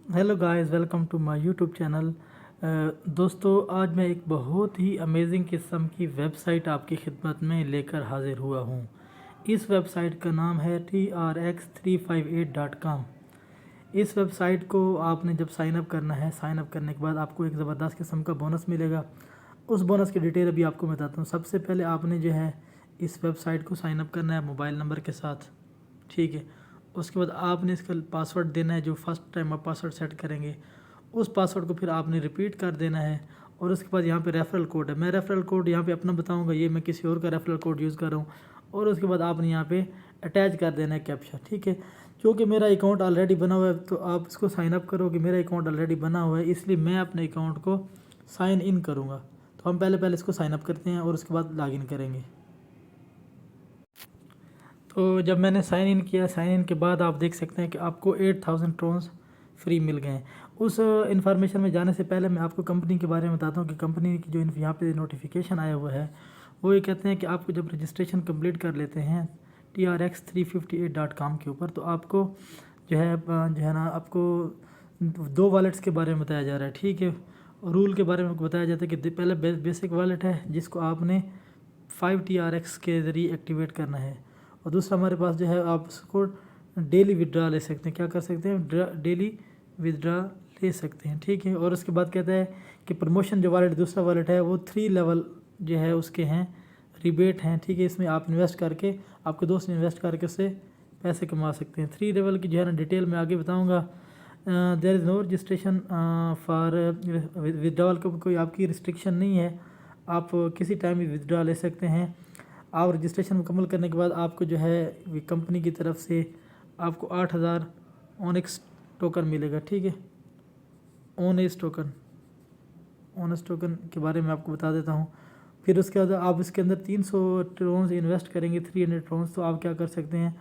Hello guys, welcome to my YouTube channel. दोस्तों, आज मैं एक बहुत ही अमेजिंग किस्म की वेबसाइट आपकी खिदमत में लेकर हाजिर हुआ हूँ। इस वेबसाइट का नाम है trx358.com। इस वेबसाइट को आपने जब साइन अप करना है, साइन अप करने के बाद आपको एक ज़बरदस्त किस्म का बोनस मिलेगा। उस बोनस की डिटेल अभी आपको बताता हूँ। सबसे पहले आपने जो है इस वेबसाइट को साइन अप करना है मोबाइल नंबर के साथ, ठीक है। उसके बाद आपने इसका पासवर्ड देना है। जो फर्स्ट टाइम आप पासवर्ड सेट करेंगे उस पासवर्ड को फिर आपने रिपीट कर देना है। और उसके बाद यहाँ पे रेफरल कोड है। मैं रेफरल कोड यहाँ पे अपना बताऊँगा, ये मैं किसी और का रेफरल कोड यूज़ कर रहा हूँ। और उसके बाद आपने यहाँ पे अटैच कर देना है कैप्चा, ठीक है। क्योंकि मेरा अकाउंट ऑलरेडी बना हुआ है तो आप इसको साइन अप करोगे। मेरा अकाउंट ऑलरेडी बना हुआ है, इसलिए मैं अपने अकाउंट को साइन इन करूँगा। तो हम पहले इसको साइन अप करते हैं और उसके बाद लॉगिन करेंगे। तो जब मैंने साइन इन किया, साइन इन के बाद आप देख सकते हैं कि आपको 8000 ट्रोन्स फ्री मिल गए हैं। उस इन्फॉर्मेशन में जाने से पहले मैं आपको कंपनी के बारे में बताता हूँ कि कंपनी की जो यहाँ पे नोटिफिकेशन आया हुआ है वो ये कहते हैं कि आपको जब रजिस्ट्रेशन कंप्लीट कर लेते हैं trx358.com के ऊपर, तो आपको जो है ना आपको 2 वॉलेट्स के बारे में बताया जा रहा है, ठीक है। रूल के बारे में बताया जाता है कि पहले बेसिक वॉलेट है जिसको आपने 5TRX के ज़रिए एक्टिवेट करना है। और दूसरा हमारे पास जो है आप उसको डेली विड्रा ले सकते हैं। क्या कर सकते हैं? डेली विड्रा ले सकते हैं, ठीक है। और उसके बाद कहता है कि प्रमोशन जो वॉलेट दूसरा वॉलेट है वो 3 लेवल जो है उसके हैं, रिबेट हैं, ठीक है। इसमें आप इन्वेस्ट करके, आपके दोस्त ने इन्वेस्ट करके उससे पैसे कमा सकते हैं। 3 लेवल की जो है ना डिटेल में आगे बताऊँगा। There is no registration for withdrawal को कोई आपकी रिस्ट्रिक्शन नहीं है, आप किसी टाइम भी विड्रा ले सकते हैं। आप रजिस्ट्रेशन मुकम्मल करने के बाद आपको जो है कंपनी की तरफ से आपको 8000 ओनिक्स टोकन मिलेगा, ठीक है। ओनेस टोकन के बारे में आपको बता देता हूँ। फिर उसके बाद आप इसके अंदर 300 ट्रोन्स इन्वेस्ट करेंगे, 300 ट्रोन्स, तो आप क्या कर सकते हैं,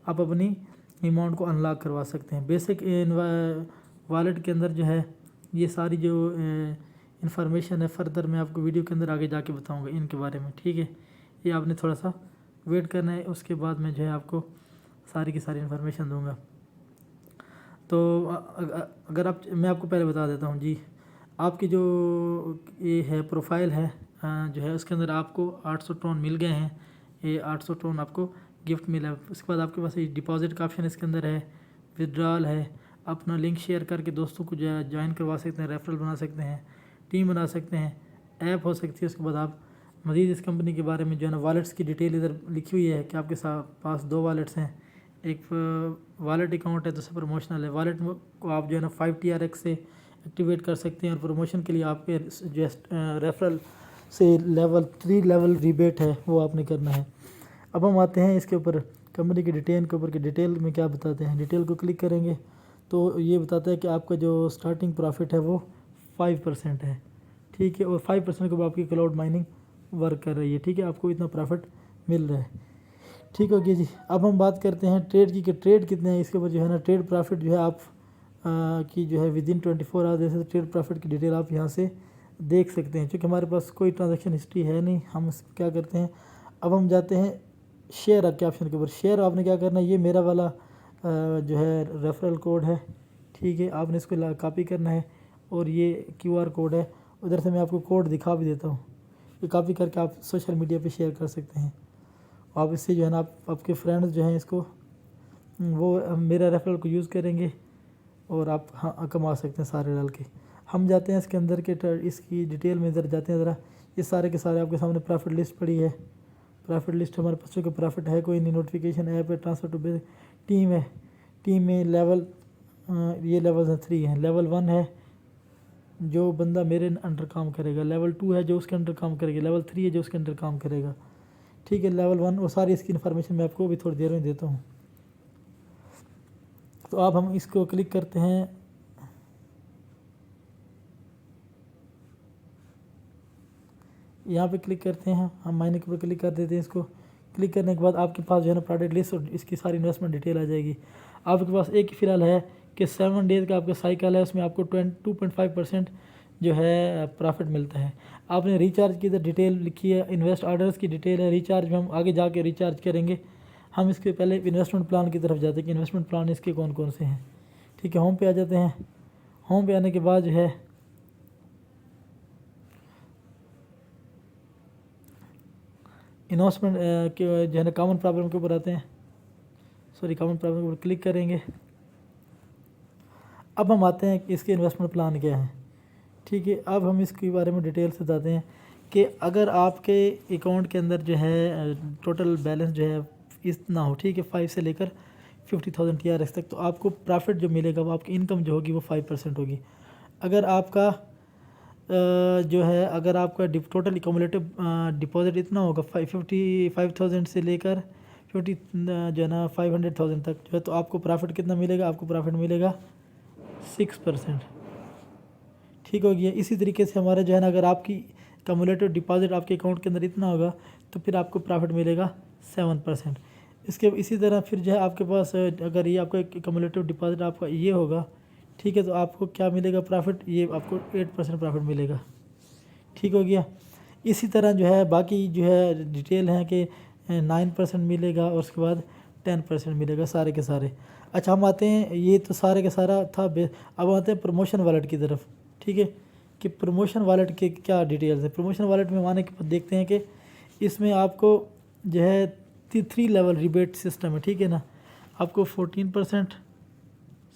आप अपनी अमाउंट को अनलॉक करवा सकते हैं। बेसिक वॉलेट के अंदर जो है ये सारी जो इन्फॉर्मेशन है फर्दर मैं आपको वीडियो के अंदर आगे जाके बताऊँगा इनके बारे में, ठीक है। ये आपने थोड़ा सा वेट करना है, उसके बाद मैं जो है आपको सारी की सारी इन्फॉर्मेशन दूंगा। तो अगर आप, मैं आपको पहले बता देता हूँ जी, आपकी जो ये है प्रोफाइल है जो है उसके अंदर आपको 800 ट्रोन मिल गए हैं। ये 800 ट्रोन आपको गिफ्ट मिला है। उसके बाद आपके पास ये डिपॉजिट का ऑप्शन इसके अंदर है, विड्रॉल है, अपना लिंक शेयर करके दोस्तों को जो है ज्वाइन करवा सकते हैं, रेफरल बना सकते हैं, टीम बना सकते हैं, ऐप हो सकती है। उसके बाद आप मज़ीद इस कंपनी के बारे में जो है ना वॉलेट्स की डिटेल इधर लिखी हुई है कि आपके पास 2 वॉलेट्स हैं। एक वॉलेट अकाउंट है, दूसरा प्रमोशनल है। वॉलेट को आप जो है ना 5TRX से एक्टिवेट कर सकते हैं और प्रमोशन के लिए आपके जो रेफरल से लेवल 3 लेवल रिबेट है वो आपने करना है। अब हम आते हैं इसके ऊपर कंपनी की डिटेल के ऊपर कि डिटेल में क्या बताते हैं। डिटेल को क्लिक करेंगे तो ये बताता है कि आपका जो स्टार्टिंग प्रॉफिट है वो 5% है, ठीक है। और 5% के बाद आपकी क्लाउड माइनिंग वर्क कर रही है, ठीक है। आपको इतना प्रॉफिट मिल रहा है, ठीक हो गया जी। अब हम बात करते हैं ट्रेड की, कि ट्रेड कितने हैं। इसके ऊपर जो है ना ट्रेड प्रॉफिट जो है आप की जो है विदिन 24 आवर्स जैसे ट्रेड प्रॉफिट की डिटेल आप यहाँ से देख सकते हैं। क्योंकि हमारे पास कोई ट्रांजैक्शन हिस्ट्री है नहीं, हम क्या करते हैं, अब हम जाते हैं शेयर के ऑप्शन के ऊपर। शेयर आपने क्या करना है, ये मेरा वाला जो है रेफरल कोड है, ठीक है। आपने इसको कॉपी करना है और ये QR कोड है। उधर से मैं आपको कोड दिखा भी देता हूँ। ये कॉपी करके आप सोशल मीडिया पे शेयर कर सकते हैं। आप इससे जो है ना आपके फ्रेंड्स जो हैं इसको वो मेरा रेफरल को यूज़ करेंगे और आप हाँ कमा सकते हैं सारे डाल के। हम जाते हैं इसके अंदर के इसकी डिटेल में इधर जाते हैं ज़रा। ये सारे के सारे आपके सामने प्रॉफिट लिस्ट पड़ी है। प्रॉफिट लिस्ट हमारे पास चूँकि प्रॉफिट है कोई नहीं, नोटिफिकेशन ऐप है, ट्रांसफर टू बेस टीम है। टीम में लेवल ये लेवल 3 हैं। लेवल 1 है जो बंदा मेरे अंडर काम करेगा, लेवल 2 है जो उसके अंडर काम करेगा, लेवल 3 है जो उसके अंडर काम करेगा, ठीक है। लेवल 1 और सारी इसकी इन्फॉर्मेशन मैं आपको भी थोड़ी देर में देता हूँ। तो अब हम इसको क्लिक करते हैं, यहाँ पे क्लिक करते हैं, हम माइनिंग के ऊपर क्लिक कर देते हैं। इसको क्लिक करने के बाद आपके पास जो है ना प्रोडक्ट लिस्ट और इसकी सारी इन्वेस्टमेंट डिटेल आ जाएगी। आपके पास एक ही फ़िलहाल है कि 7 डेज़ का आपका साइकिल है, उसमें आपको 2.5% जो है प्रॉफिट मिलता है। आपने रिचार्ज की इधर डिटेल लिखी है, इन्वेस्ट ऑर्डर्स की डिटेल है। रिचार्ज में हम आगे जाके रिचार्ज करेंगे। हम इसके पहले इन्वेस्टमेंट प्लान की तरफ जाते हैं कि इन्वेस्टमेंट प्लान इसके कौन कौन से हैं, ठीक है। होम पे आ जाते हैं। होम पे आने के बाद जो है इन्वेस्टमेंट के जो है ना कॉमन प्रॉब्लम के ऊपर आते हैं, सॉरी कॉमन प्रॉब्लम के ऊपर क्लिक करेंगे। अब हम आते हैं कि इसके इन्वेस्टमेंट प्लान क्या है। ठीक है, अब हम इसके बारे में डिटेल से बताते हैं कि अगर आपके अकाउंट के अंदर जो है टोटल बैलेंस जो है इतना हो, ठीक है, 5 से लेकर 50,000 TRX तक, तो आपको प्रॉफिट जो मिलेगा वो आपकी इनकम जो होगी वो 5% होगी। अगर आपका जो है अगर आपका टोटल एक्यूमुलेटिव डिपॉजिट इतना होगा 55,000 से लेकर 50 जो है ना 500,000 तक जो है, तो आपको प्रॉफिट कितना मिलेगा, आपको प्रॉफिट मिलेगा 6%। ठीक हो गया। इसी तरीके से हमारा जो है ना अगर आपकी कम्युलेटिव डिपॉजिट आपके अकाउंट के अंदर इतना होगा तो फिर आपको प्रॉफिट मिलेगा 7%। इसके इसी तरह फिर जो है आपके पास अगर ये आपका कम्युलेटिव डिपॉजिट आपका ये होगा, ठीक है, तो आपको क्या मिलेगा प्रॉफिट, ये आपको 8% प्रॉफिट मिलेगा। ठीक हो गया। इसी तरह जो है बाकी जो है डिटेल है कि 9% मिलेगा और उसके बाद 10% मिलेगा, सारे के सारे। अच्छा, हम आते हैं, ये तो सारे का सारा था। अब आते हैं प्रमोशन वॉलेट की तरफ। ठीक है, कि प्रमोशन वॉलेट के क्या डिटेल्स है। प्रमोशन वॉलेट में आने के बाद देखते हैं कि इसमें आपको जो है 3 लेवल रिबेट सिस्टम है। ठीक है ना, आपको 14%,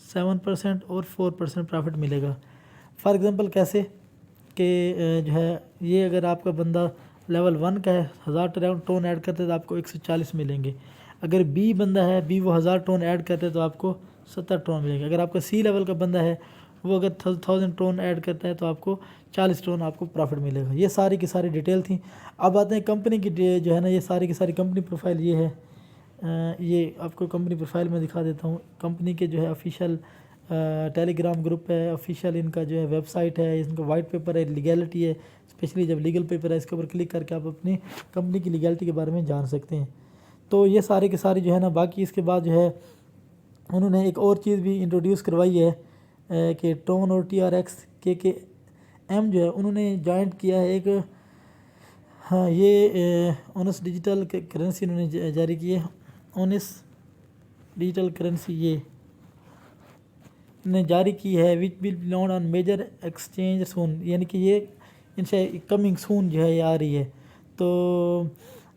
7% और 4% प्रॉफिट मिलेगा। फॉर एग्ज़ाम्पल कैसे कि जो है ये अगर आपका बंदा लेवल 1 का है, 1000 टोन ऐड करते तो आपको 140 मिलेंगे। अगर बी बंदा है, बी वो 1000 टोन ऐड करते हैं तो आपको 70 टोन मिलेंगे। अगर आपका सी लेवल का बंदा है, वो अगर 1000 टोन ऐड करता है तो आपको 40 टोन आपको प्रॉफिट मिलेगा। ये सारी की सारी डिटेल थी। अब आते हैं कंपनी की जो है ना, ये सारी की सारी कंपनी प्रोफाइल ये है। ये आपको कंपनी प्रोफाइल में दिखा देता हूँ। कंपनी के जो है ऑफिशियल टेलीग्राम ग्रुप है, ऑफिशियल इनका जो है वेबसाइट है, इनका वाइट पेपर है, लीगैलिटी है, स्पेशली जब लीगल पेपर है इसके ऊपर क्लिक करके आप अपनी कंपनी की लीगैलिटी के बारे में जान सकते हैं। तो ये सारे के सारे जो है ना, बाकी इसके बाद जो है उन्होंने एक और चीज़ भी इंट्रोड्यूस करवाई है कि टोन और TRX KKM जो है उन्होंने जॉइंट किया है एक, हाँ, ये ओनस डिजिटल करेंसी उन्होंने जारी की है। ओनस डिजिटल करेंसी ये ने जारी की है, which will be launch on major exchange soon, यानी कि ये इनसे कमिंग सून जो है ये आ रही है। तो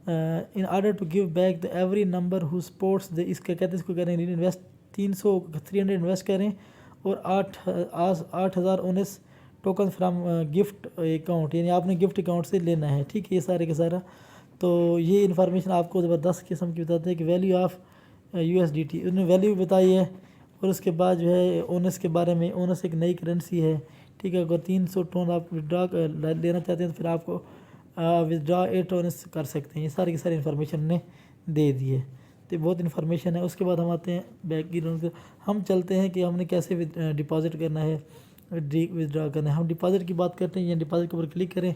in order to give back the every number who supports the, इसका कहते हैं इसको करें इन्वेस्ट 300 इन्वेस्ट करें और 8,019 टोकन फ्राम गिफ्ट अकाउंट, यानी आपने गिफ्ट अकाउंट से लेना है। ठीक है, ये सारे के सारा। तो ये इन्फॉर्मेशन आपको ज़बरदस्त किस्म की बताते हैं कि वैल्यू ऑफ USDT उन्होंने वैल्यू बताई है। और उसके बाद जो है ओनस के बारे में, ओनस एक नई करेंसी है। ठीक है, अगर 300 टोन आप विड्रा लेना चाहते हैं तो फिर आपको विड्रा 8 ओनस कर सकते हैं। ये सारी की सारी इन्फॉर्मेशन ने दे दी है, तो बहुत इन्फॉर्मेशन है। उसके बाद हम आते हैं बैकग्राउंड, हम चलते हैं कि हमने कैसे डिपॉजिट करना है, विड्रा करना है। हम डिपॉजिट की बात करते हैं, या डिपॉजिट के ऊपर क्लिक करें।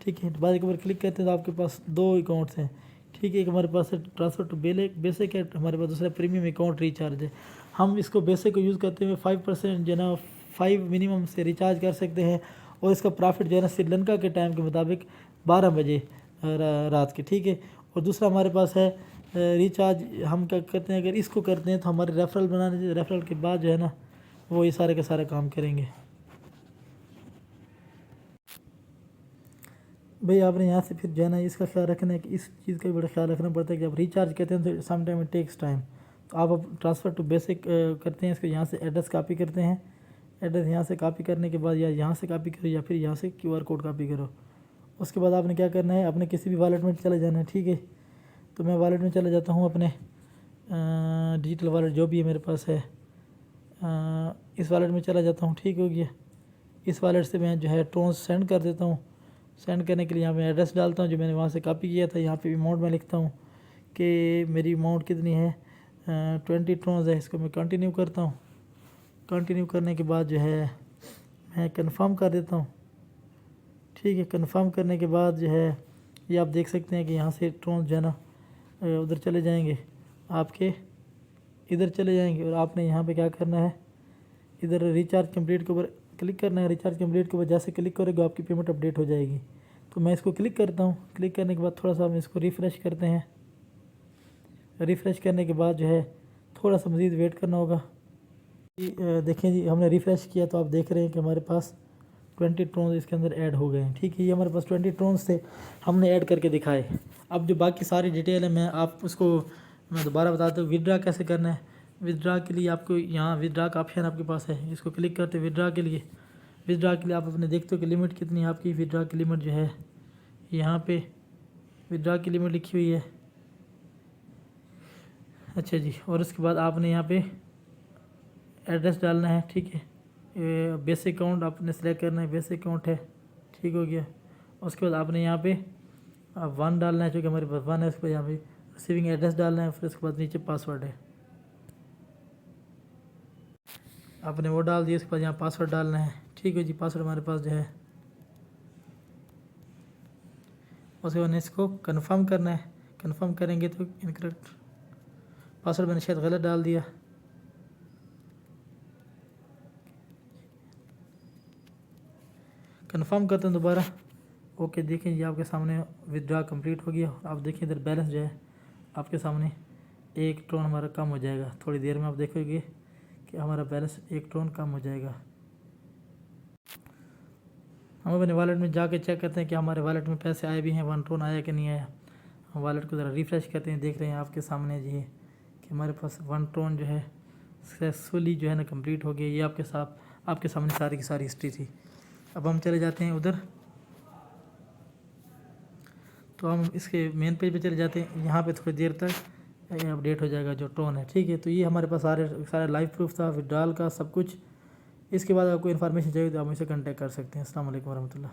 ठीक है, डिपॉजिट के ऊपर क्लिक करते हैं तो आपके पास 2 अकाउंट्स हैं। ठीक है, एक हमारे पास है ट्रांसफ़र टू बेसिक है, हमारे पास दूसरा प्रीमियम अकाउंट रिचार्ज है। हम इसको बेसिक को यूज़ करते हुए 5% जो है ना 5 मिनिमम से रिचार्ज कर सकते हैं। और इसका प्रॉफिट जो है ना श्रीलंका के टाइम के मुताबिक 12 बजे रात के। ठीक है, और दूसरा हमारे पास है रिचार्ज, हम क्या करते हैं, अगर इसको करते हैं तो हमारे रेफरल बनाने से, रेफरल के बाद जो है ना वो ये सारे के सारे काम करेंगे। भाई आपने यहाँ से फिर जो है ना इसका ख्याल रखना है कि इस चीज़ का भी बड़ा ख्याल रखना पड़ता है कि जब रिचार्ज करते हैं तो some time it takes time. तो आप अब ट्रांसफ़र टू बेसिक करते हैं, इसको यहाँ से एड्रेस कॉपी करते हैं। एड्रेस यहाँ से कॉपी करने के बाद या यहाँ से कॉपी करो या फिर यहाँ से QR कोड कॉपी करो। उसके बाद आपने क्या करना है, अपने किसी भी वॉलेट में चले जाना है। ठीक है, तो मैं वॉलेट में चले जाता हूँ, अपने डिजिटल वॉलेट जो भी है मेरे पास है, इस वॉलेट में चला जाता हूँ। ठीक हो गया। इस वॉलेट से मैं जो है टोन्स सेंड कर देता हूँ। सेंड करने के लिए यहाँ मैं एड्रेस डालता हूँ जो मैंने वहाँ से कॉपी किया था। यहाँ पे अमाउंट में लिखता हूँ कि मेरी अमाउंट कितनी है, 20 टोन्स है। इसको मैं कंटिन्यू करता हूँ। कंटिन्यू करने के बाद जो है मैं कंफर्म कर देता हूँ। ठीक है, कंफर्म करने के बाद जो है ये आप देख सकते हैं कि यहाँ से टोन्स जो है ना उधर चले जाएंगे, आपके इधर चले जाएंगे। और आपने यहाँ पे क्या करना है, इधर रिचार्ज कंप्लीट के ऊपर क्लिक करना है। रिचार्ज कंप्लीट के ऊपर जैसे क्लिक करोगे आपकी पेमेंट अपडेट हो जाएगी। तो मैं इसको क्लिक करता हूँ। क्लिक करने के बाद थोड़ा सा हम इसको रिफ़्रेश करते हैं। रिफ़्रेश करने के बाद जो है थोड़ा सा मज़ीद वेट करना होगा। देखें जी, हमने रिफ़्रेश किया तो आप देख रहे हैं कि हमारे पास 20 ट्रोन्स इसके अंदर ऐड हो गए हैं। ठीक है, ये हमारे पास 20 ट्रोन्स थे, हमने ऐड करके दिखाए। अब जो बाकी सारी डिटेल है मैं दोबारा बताता हूँ। विदड्रा कैसे करना है। विदड्रा के लिए आपको यहाँ विदड्रा का ऑप्शन आपके पास है, इसको क्लिक करते विदड्रा के लिए आप अपने देखते हो कि लिमिट कितनी है आपकी। विदड्रा की लिमिट जो है यहाँ पे विदड्रा की लिमिट लिखी हुई है। अच्छा जी, और उसके बाद आपने यहाँ पे एड्रेस डालना है। ठीक है, बेसिक अकाउंट आपने सेलेक्ट करना है, बेसिक अकाउंट है। ठीक हो गया। उसके बाद आपने यहाँ पे 1 डालना है, क्योंकि हमारे पास 1 है। उसके बाद यहाँ पे रिसीविंग एड्रेस डालना है, फिर उसके बाद नीचे पासवर्ड है, आपने वो डाल दिया। उसके बाद यहाँ पासवर्ड डालना है। ठीक है जी, पासवर्ड हमारे पास जो है। उसके बाद इसको कंफर्म करना है। कंफर्म करेंगे तो इनकरेक्ट पासवर्ड मैंने शायद गलत डाल दिया। कंफर्म करते हैं दोबारा। ओके, देखें ये आपके सामने विदड्रा कंप्लीट हो गया। आप देखिए इधर बैलेंस जो है आपके सामने 1 ट्रोन हमारा कम हो जाएगा। थोड़ी देर में आप देखोगे कि हमारा बैलेंस 1 ट्रोन कम हो जाएगा। हम अपने वॉलेट में जाके चेक करते हैं कि हमारे वॉलेट में पैसे आए भी हैं, 1 ट्रोन आया कि नहीं आया। हम वॉलेट को ज़रा रिफ़्रेश करते हैं, देख रहे हैं आपके सामने जी कि हमारे पास 1 ट्रोन जो है सक्सेसफुली जो है ना कंप्लीट हो गया। ये आपके सामने सारी की सारी हिस्ट्री थी। अब हम चले जाते हैं उधर, तो हम इसके मेन पेज पे चले जाते हैं। यहाँ पे थोड़ी देर तक अपडेट हो जाएगा जो ट्रोन है। ठीक है, तो ये हमारे पास सारे लाइव प्रूफ था विड्रॉल का, सब कुछ। इसके बाद आपको इन्फॉर्मेशन चाहिए तो आप मुझसे कांटेक्ट कर सकते हैं। अस्सलाम वालेकुम वरहमतुल्लाह।